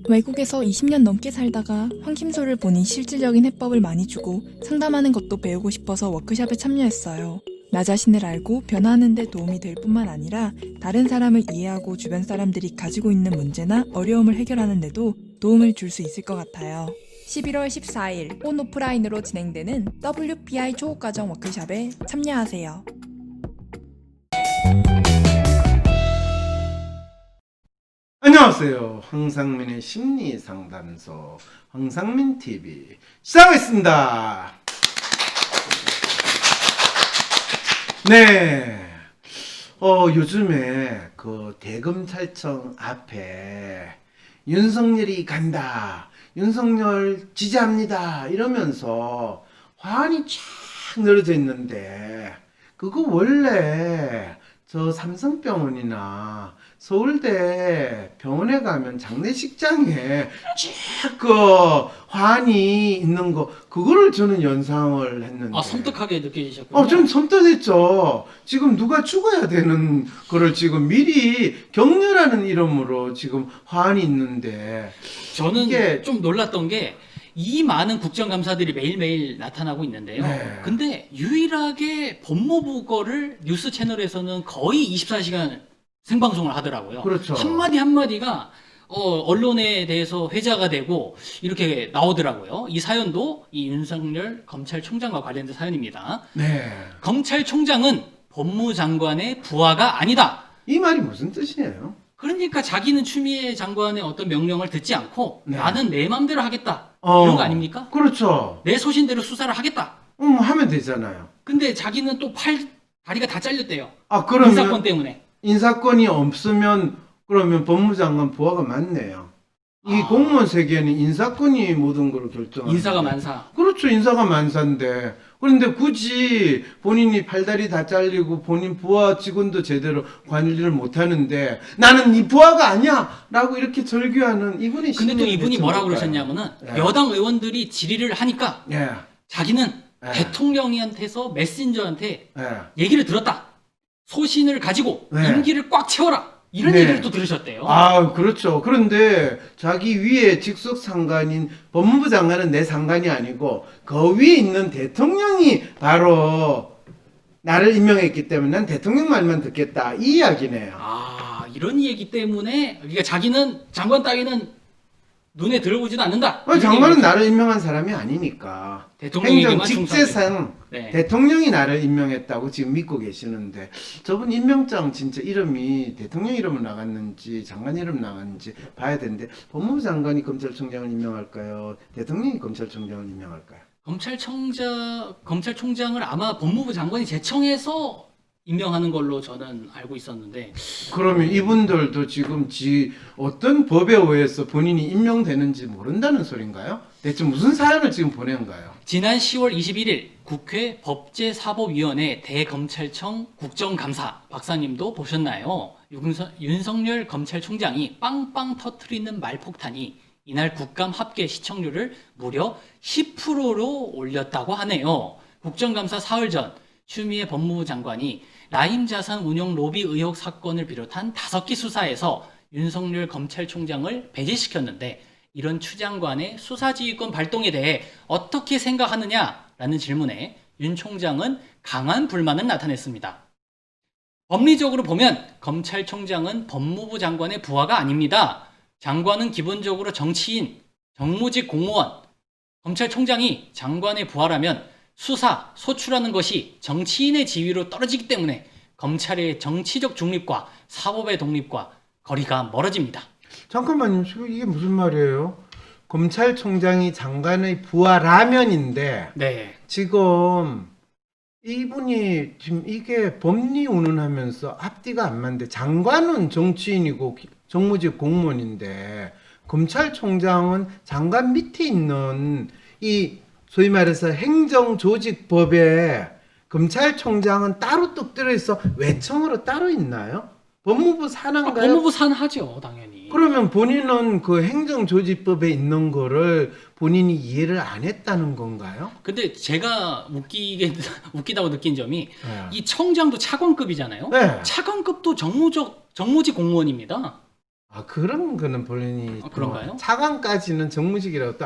외국에서 20년 넘게 살다가 황킴소를 보니 실질적인 해법을 많이 주고 상담하는 것도 배우고 싶어서 워크숍에 참여했어요. 나 자신을 알고 변화하는 데 도움이 될 뿐만 아니라 다른 사람을 이해하고 주변 사람들이 가지고 있는 문제나 어려움을 해결하는 데도 도움을 줄 수 있을 것 같아요. 11월 14일 온 오프라인으로 진행되는 WPI 초급과정 워크숍에 참여하세요. 안녕하세요. 황상민의 심리상담소 황상민TV 시작하겠습니다. 네. 요즘에 그 대검찰청 앞에 윤석열이 간다, 윤석열 지지합니다 이러면서 화환이 쫙 늘어져 있는데, 그거 원래 저 삼성병원이나 서울대 병원에 가면 장례식장에 쭉 그 환이 있는 거, 그거를 저는 연상을 했는데. 아, 섬뜩하게 느껴지셨군요. 좀 섬뜩했죠. 지금 누가 죽어야 되는 거를 지금 미리 격려라는 이름으로 지금 환이 있는데. 저는 이게 좀 놀랐던 게 이 많은 국정감사들이 매일매일 나타나고 있는데요. 네. 근데 유일하게 법무부 거를 뉴스 채널에서는 거의 24시간 생방송을 하더라고요. 그렇죠. 한마디 한마디가 언론에 대해서 회자가 되고 이렇게 나오더라고요. 이 사연도 이 윤석열 검찰총장과 관련된 사연입니다. 네. 검찰총장은 법무장관의 부하가 아니다. 이 말이 무슨 뜻이에요? 그러니까 자기는 추미애 장관의 어떤 명령을 듣지 않고 네. 나는 내 마음대로 하겠다. 이런 거 아닙니까? 그렇죠. 내 소신대로 수사를 하겠다. 하면 되잖아요. 근데 자기는 또 다리가 다 잘렸대요. 그러면 인사권 때문에. 인사권이 없으면 그러면 법무장관 부하가 많네요. 이 공무원 세계는 인사권이 모든 걸 결정하는. 인사가 만사. 그렇죠. 인사가 만사인데. 그런데 굳이 본인이 팔다리 다 잘리고 본인 부하 직원도 제대로 관리를 못 하는데 나는 이 부하가 아니야! 라고 이렇게 절규하는 이분이. 근데 또 이분이 뭐라고 그러셨냐면은 예. 여당 의원들이 질의를 하니까 예. 자기는 예. 대통령한테서 메신저한테 예. 얘기를 들었다. 소신을 가지고 네. 임기를 꽉 채워라. 이런 네. 얘기를 또 들으셨대요. 그렇죠. 그런데 자기 위에 직속 상관인 법무부 장관은 내 상관이 아니고 그 위에 있는 대통령이 바로 나를 임명했기 때문에 난 대통령 말만 듣겠다, 이 이야기네요. 이런 얘기 때문에 그러니까 자기는 장관 따위는 눈에 들어보지도 않는다. 장관은 나를 임명한 사람이 아니니까. 대통령에게만 행정 직제상 네. 대통령이 나를 임명했다고 지금 믿고 계시는데, 저분 임명장 진짜 이름이 대통령 이름으로 나갔는지 장관 이름 나갔는지 봐야 되는데, 법무부 장관이 검찰총장을 임명할까요? 대통령이 검찰총장을 임명할까요? 검찰총장을 아마 법무부 장관이 제청해서 임명하는 걸로 저는 알고 있었는데, 그러면 이분들도 지금 어떤 법에 의해서 본인이 임명되는지 모른다는 소린가요? 대체 무슨 사연을 지금 보낸가요? 지난 10월 21일 국회 법제사법위원회 대검찰청 국정감사 박사님도 보셨나요? 윤석열 검찰총장이 빵빵 터트리는 말폭탄이 이날 국감 합계 시청률을 무려 10%로 올렸다고 하네요. 국정감사 사흘 전 추미애 법무부 장관이 라임 자산 운용 로비 의혹 사건을 비롯한 5기 수사에서 윤석열 검찰총장을 배제시켰는데, 이런 추 장관의 수사지휘권 발동에 대해 어떻게 생각하느냐라는 질문에 윤 총장은 강한 불만을 나타냈습니다. 법리적으로 보면 검찰총장은 법무부 장관의 부하가 아닙니다. 장관은 기본적으로 정치인, 정무직 공무원, 검찰총장이 장관의 부하라면 수사, 소출하는 것이 정치인의 지위로 떨어지기 때문에 검찰의 정치적 중립과 사법의 독립과 거리가 멀어집니다. 잠깐만요. 지금 이게 무슨 말이에요? 검찰총장이 장관의 부하라면인데, 네. 지금 이분이 지금 이게 법리 운운하면서 앞뒤가 안 맞는데, 장관은 정치인이고 정무직 공무원인데 검찰총장은 장관 밑에 있는 이 소위 말해서 행정조직법에 검찰총장은 따로 뚝 들어있어 외청으로 따로 있나요? 법무부 산하인가요? 법무부 산하죠, 당연히. 그러면 본인은 그 행정조직법에 있는 거를 본인이 이해를 안 했다는 건가요? 근데 제가 웃기다고 느낀 점이 네. 이 청장도 차관급이잖아요. 네. 차관급도 정무직 공무원입니다. 그런 거는 본인이 그런가요? 차관까지는 정무직이라고 또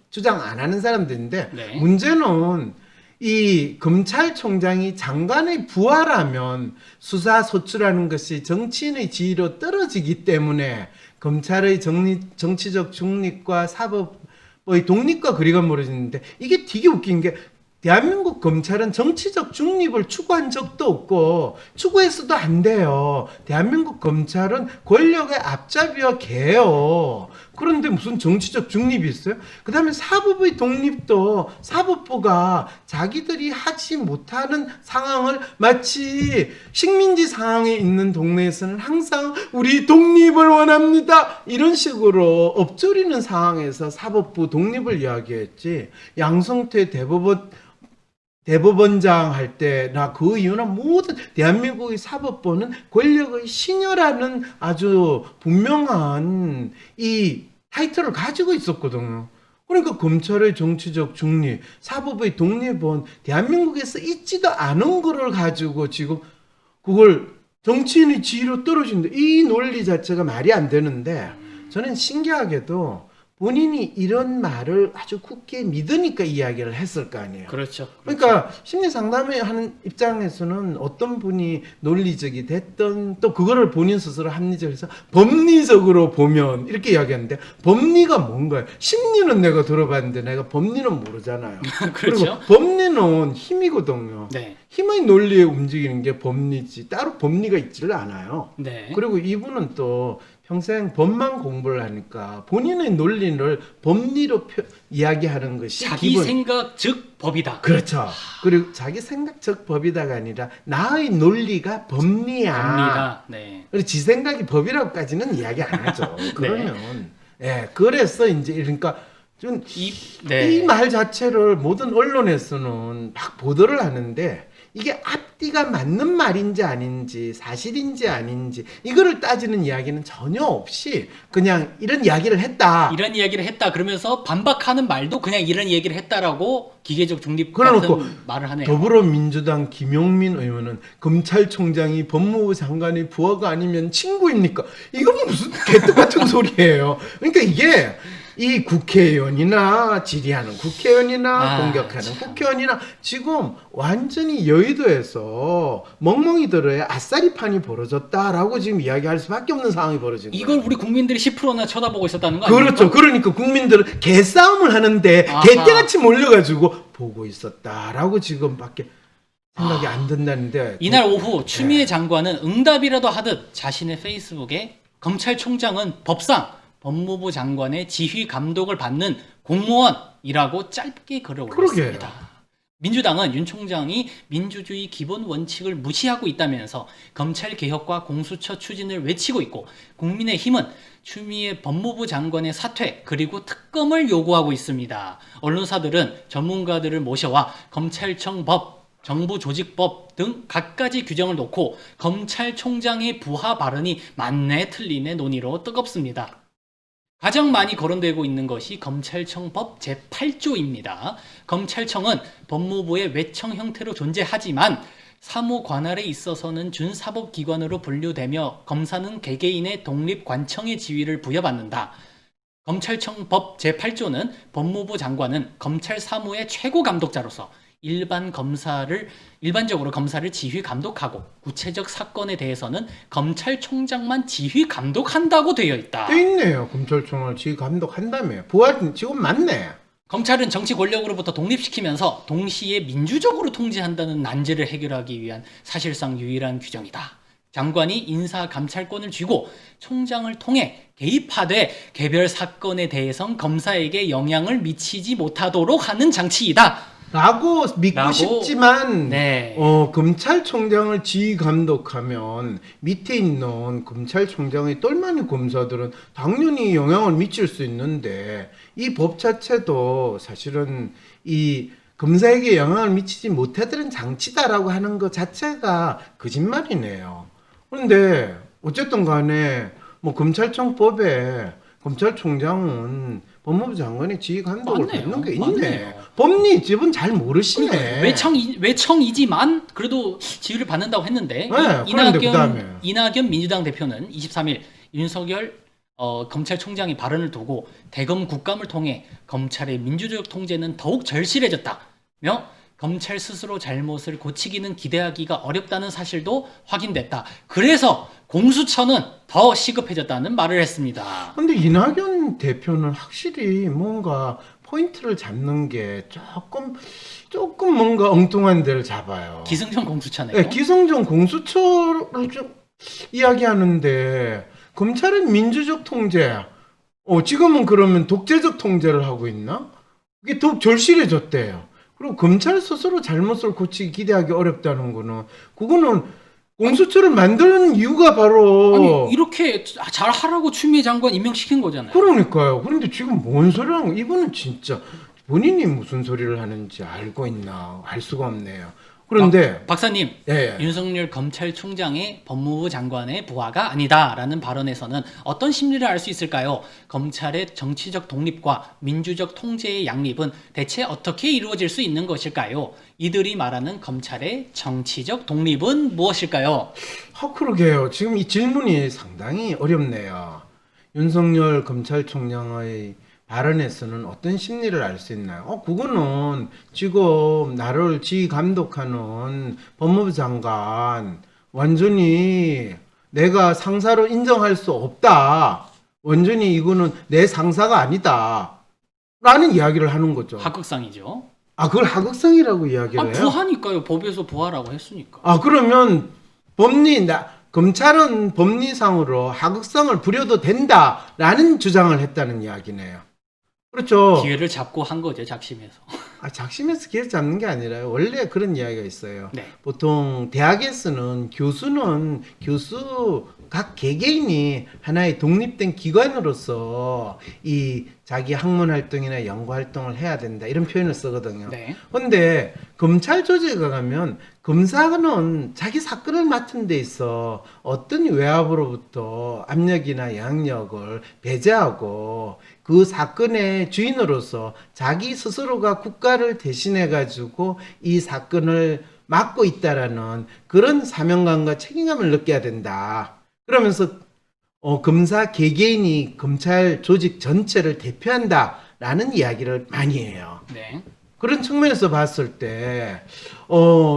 주장 안 하는 사람들인데 네. 문제는 이 검찰총장이 장관의 부하라면 수사 소출하는 것이 정치인의 지위로 떨어지기 때문에 검찰의 정치적 중립과 사법의 독립과 거리가 멀어지는데 이게 되게 웃긴 게 대한민국 검찰은 정치적 중립을 추구한 적도 없고 추구해서도 안 돼요. 대한민국 검찰은 권력의 앞잡이와 개요. 그런데 무슨 정치적 중립이 있어요? 그 다음에 사법의 독립도 사법부가 자기들이 하지 못하는 상황을 마치 식민지 상황에 있는 동네에서는 항상 우리 독립을 원합니다. 이런 식으로 엎조리는 상황에서 사법부 독립을 이야기했지. 양성태 대법원장 할 때 나 그 이유는 모든 대한민국의 사법부는 권력의 신여라는 아주 분명한 이 타이틀을 가지고 있었거든요. 그러니까 검찰의 정치적 중립, 사법의 독립은 대한민국에서 있지도 않은 거를 가지고 지금 그걸 정치인의 지위로 떨어진다. 이 논리 자체가 말이 안 되는데 저는 신기하게도 본인이 이런 말을 아주 굳게 믿으니까 이야기를 했을 거 아니에요. 그렇죠. 그러니까 심리 상담을 하는 입장에서는 어떤 분이 논리적이 됐든 또 그거를 본인 스스로 합리적에서 법리적으로 보면 이렇게 이야기하는데 법리가 뭔가요? 심리는 내가 들어봤는데 내가 법리는 모르잖아요. 그렇죠. 그리고 법리는 힘이거든요. 네. 힘의 논리에 움직이는 게 법리지 따로 법리가 있지를 않아요. 네. 그리고 이분은 또 평생 법만 공부를 하니까 본인의 논리를 법리로 이야기하는 것이 자기 생각 즉 법이다. 그렇죠. 그리고 자기 생각 즉 법이다가 아니라 나의 논리가 법리야. 법리다. 네. 그리고 지 생각이 법이라고까지는 이야기 안 하죠. 그러면 예, 그래서 이제 그러니까 좀 이 말 자체를 모든 언론에서는 막 보도를 하는데 이게 앞뒤가 맞는 말인지 아닌지 사실인지 아닌지 이거를 따지는 이야기는 전혀 없이 그냥 이런 이야기를 했다. 이런 이야기를 했다 그러면서 반박하는 말도 그냥 이런 얘기를 했다라고 기계적 중립 그래놓고 같은 말을 하네요. 더불어민주당 김용민 의원은 검찰총장이 법무부 장관의 부하가 아니면 친구입니까? 이건 무슨 개떡 같은 소리예요. 그러니까 이게 이 국회의원이나 질의하는 국회의원이나 공격하는 참. 국회의원이나 지금 완전히 여의도에서 멍멍이들의 아싸리판이 벌어졌다라고 지금 이야기할 수밖에 없는 상황이 벌어진 거예요. 이걸 우리 국민들이 10%나 쳐다보고 있었다는 거 아닙니까? 그렇죠. 그러니까 국민들은 개싸움을 하는데 아하. 개떼같이 몰려가지고 보고 있었다라고 지금밖에 생각이 안 든다는데 이날 오후 추미애 네. 장관은 응답이라도 하듯 자신의 페이스북에 검찰총장은 법상 법무부 장관의 지휘 감독을 받는 공무원이라고 짧게 글을 올렸습니다. 그러게요. 민주당은 윤 총장이 민주주의 기본 원칙을 무시하고 있다면서 검찰 개혁과 공수처 추진을 외치고 있고 국민의힘은 추미애 법무부 장관의 사퇴 그리고 특검을 요구하고 있습니다. 언론사들은 전문가들을 모셔와 검찰청 법, 정부조직법 등 갖가지 규정을 놓고 검찰총장의 부하 발언이 맞네 틀리네 논의로 뜨겁습니다. 가장 많이 거론되고 있는 것이 검찰청법 제8조입니다. 검찰청은 법무부의 외청 형태로 존재하지만 사무 관할에 있어서는 준사법기관으로 분류되며 검사는 개개인의 독립관청의 지위를 부여받는다. 검찰청법 제8조는 법무부 장관은 검찰 사무의 최고 감독자로서 일반적으로 검사를 지휘 감독하고 구체적 사건에 대해서는 검찰총장만 지휘 감독한다고 되어 있다. 돼 있네요. 검찰총을 지휘 감독한다며. 부하 직원 맞네. 검찰은 정치 권력으로부터 독립시키면서 동시에 민주적으로 통제한다는 난제를 해결하기 위한 사실상 유일한 규정이다. 장관이 인사 감찰권을 쥐고 총장을 통해 개입하되 개별 사건에 대해선 검사에게 영향을 미치지 못하도록 하는 장치이다. 라고 믿고 싶지만 네. 검찰총장을 지휘 감독하면 밑에 있는 검찰총장의 똘마니 검사들은 당연히 영향을 미칠 수 있는데 이 법 자체도 사실은 이 검사에게 영향을 미치지 못하도록 장치다라고 하는 것 자체가 거짓말이네요. 그런데 어쨌든 간에 뭐 검찰청법에 검찰총장은 법무부 장관의 지휘 감독을 맞네요. 받는 게 있네. 맞네요. 법리 집은 잘 모르시네. 외청이지만 그래도 지휘를 받는다고 했는데 네, 그런데 그다음에. 이낙연 민주당 대표는 23일 윤석열 검찰총장이 발언을 두고 대검 국감을 통해 검찰의 민주적 통제는 더욱 절실해졌다며 검찰 스스로 잘못을 고치기는 기대하기가 어렵다는 사실도 확인됐다. 그래서 공수처는 더 시급해졌다는 말을 했습니다. 근데 이낙연 대표는 확실히 뭔가 포인트를 잡는 게 조금 뭔가 엉뚱한 데를 잡아요. 기승전 공수처네요. 네, 기성전 공수처를 좀 이야기하는데 검찰은 민주적 통제, 지금은 그러면 독재적 통제를 하고 있나? 그게 더욱 절실해졌대요. 그리고 검찰 스스로 잘못을 고치기 기대하기 어렵다는 그거는 공수처를 만드는 이유가 바로 아니 이렇게 잘 하라고 추미애 장관 임명시킨 거잖아요. 그러니까요. 그런데 지금 뭔 소리라는 거? 이분은 진짜 본인이 무슨 소리를 하는지 알고 있나? 알 수가 없네요. 그런데 박사님, 예. 윤석열 검찰총장의 법무부 장관의 부하가 아니다라는 발언에서는 어떤 심리를 알 수 있을까요? 검찰의 정치적 독립과 민주적 통제의 양립은 대체 어떻게 이루어질 수 있는 것일까요? 이들이 말하는 검찰의 정치적 독립은 무엇일까요? 그러게요. 지금 이 질문이 상당히 어렵네요. 윤석열 검찰총장의 발언에서는 어떤 심리를 알 수 있나요? 그거는 지금 나를 지휘 감독하는 법무부 장관 완전히 내가 상사로 인정할 수 없다. 완전히 이거는 내 상사가 아니다. 라는 이야기를 하는 거죠. 하극상이죠. 그걸 하극상이라고 이야기를 해요? 부하니까요. 법에서 부하라고 했으니까. 그러면 검찰은 법리상으로 하극상을 부려도 된다라는 주장을 했다는 이야기네요. 그렇죠. 기회를 잡고 한 거죠. 작심해서. 작심해서 기회를 잡는 게 아니라요. 원래 그런 이야기가 있어요. 네. 보통 대학에서는 교수 각 개개인이 하나의 독립된 기관으로서 이 자기 학문 활동이나 연구 활동을 해야 된다 이런 표현을 쓰거든요. 네. 근데 검찰 조직에 가면 검사는 자기 사건을 맡은 데 있어 어떤 외압으로부터 압력이나 영향력을 배제하고 그 사건의 주인으로서 자기 스스로가 국가를 대신해 가지고 이 사건을 맡고 있다라는 그런 사명감과 책임감을 느껴야 된다. 그러면서 검사 개개인이 검찰 조직 전체를 대표한다라는 이야기를 많이 해요. 네. 그런 측면에서 봤을 때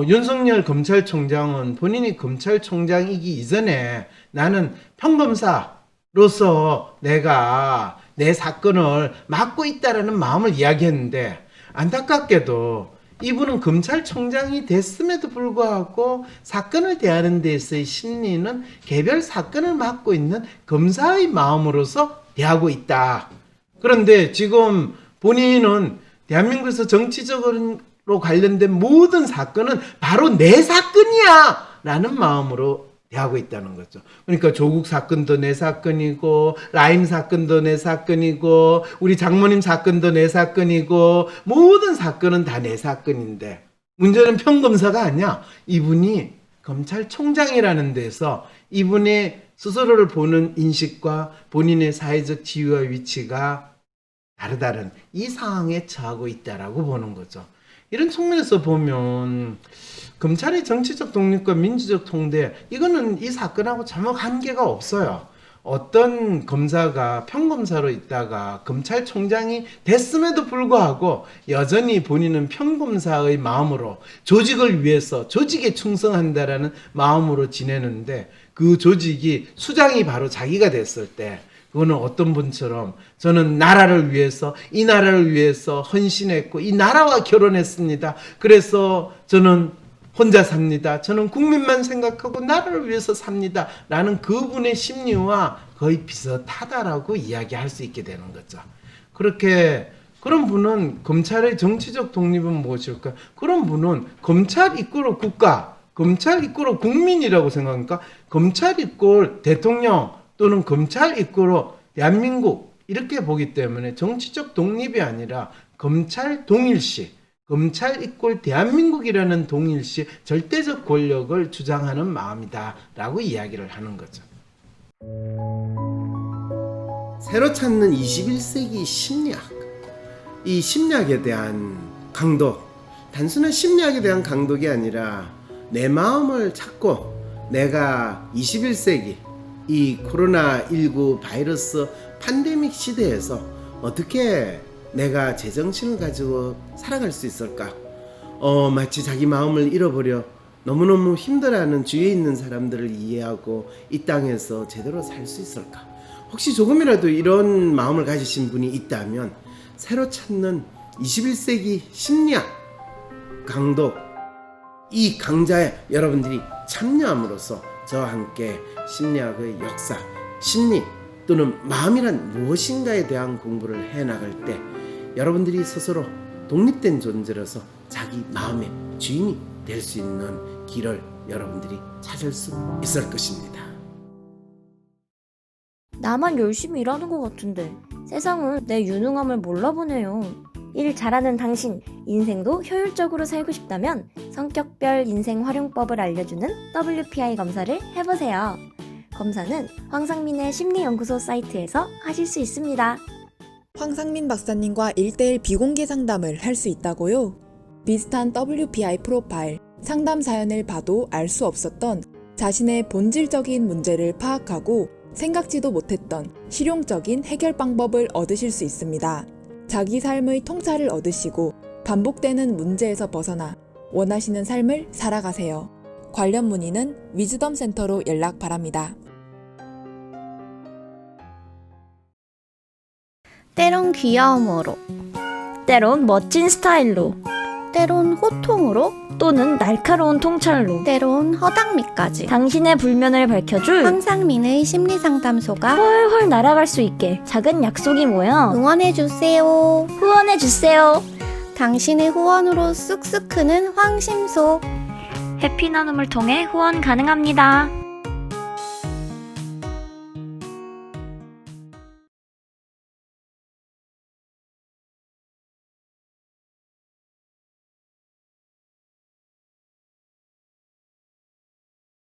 윤석열 검찰총장은 본인이 검찰총장이기 이전에 나는 평검사로서 내가 내 사건을 맡고 있다라는 마음을 이야기했는데 안타깝게도 이분은 검찰총장이 됐음에도 불구하고 사건을 대하는 데 있어의 심리는 개별 사건을 맡고 있는 검사의 마음으로서 대하고 있다. 그런데 지금 본인은 대한민국에서 정치적으로 관련된 모든 사건은 바로 내 사건이야! 라는 마음으로 대하고 있다는 거죠. 그러니까 조국 사건도 내 사건이고 라임 사건도 내 사건이고 우리 장모님 사건도 내 사건이고 모든 사건은 다 내 사건인데 문제는 평검사가 아니야. 이분이 검찰총장이라는 데서 이분의 스스로를 보는 인식과 본인의 사회적 지위와 위치가 다르다는 이 상황에 처하고 있다라고 보는 거죠. 이런 측면에서 보면 검찰의 정치적 독립과 민주적 통제 이거는 이 사건하고 전혀 관계가 없어요. 어떤 검사가 평검사로 있다가 검찰총장이 됐음에도 불구하고 여전히 본인은 평검사의 마음으로 조직을 위해서 조직에 충성한다라는 마음으로 지내는데 그 조직이 수장이 바로 자기가 됐을 때 그거는 어떤 분처럼 저는 나라를 위해서 이 나라를 위해서 헌신했고 이 나라와 결혼했습니다. 그래서 저는 혼자 삽니다. 저는 국민만 생각하고 나라를 위해서 삽니다. 라는 그분의 심리와 거의 비슷하다라고 이야기할 수 있게 되는 거죠. 그런 분은 검찰의 정치적 독립은 무엇일까? 그런 분은 검찰 이꼬르 국가, 검찰 이꼬르 국민이라고 생각합니까? 검찰 이꼬르 대통령 또는 검찰 이꼬르 대한민국 이렇게 보기 때문에 정치적 독립이 아니라 검찰 동일시, 검찰 이꼴 대한민국이라는 동일시 절대적 권력을 주장하는 마음이다 라고 이야기를 하는 거죠. 새로 찾는 21세기 심리학. 이 심리학에 대한 강도, 단순한 심리학에 대한 강독이 아니라 내 마음을 찾고 내가 21세기 이 코로나19 바이러스 팬데믹 시대에서 어떻게 내가 제정신을 가지고 살아갈 수 있을까? 마치 자기 마음을 잃어버려 너무너무 힘들어하는 주위에 있는 사람들을 이해하고 이 땅에서 제대로 살 수 있을까? 혹시 조금이라도 이런 마음을 가지신 분이 있다면 새로 찾는 21세기 심리학 강도 이 강좌에 여러분들이 참여함으로써 저와 함께 심리학의 역사, 심리 또는 마음이란 무엇인가에 대한 공부를 해나갈 때 여러분들이 스스로 독립된 존재로서 자기 마음의 주인이 될 수 있는 길을 여러분들이 찾을 수 있을 것입니다. 나만 열심히 일하는 것 같은데 세상은 내 유능함을 몰라보네요. 일 잘하는 당신, 인생도 효율적으로 살고 싶다면 성격별 인생 활용법을 알려주는 WPI 검사를 해보세요. 검사는 황상민의 심리연구소 사이트에서 하실 수 있습니다. 황상민 박사님과 1대1 비공개 상담을 할 수 있다고요? 비슷한 WPI 프로파일, 상담 사연을 봐도 알 수 없었던 자신의 본질적인 문제를 파악하고 생각지도 못했던 실용적인 해결 방법을 얻으실 수 있습니다. 자기 삶의 통찰을 얻으시고 반복되는 문제에서 벗어나 원하시는 삶을 살아가세요. 관련 문의는 위즈덤 센터로 연락 바랍니다. 때론 귀여움으로, 때론 멋진 스타일로, 때론 호통으로, 또는 날카로운 통찰로, 때론 허당미까지 당신의 불면을 밝혀줄 황상민의 심리상담소가 훨훨 날아갈 수 있게 작은 약속이 모여 응원해주세요. 후원해주세요. 당신의 후원으로 쑥쑥 크는 황심소. 해피 나눔을 통해 후원 가능합니다.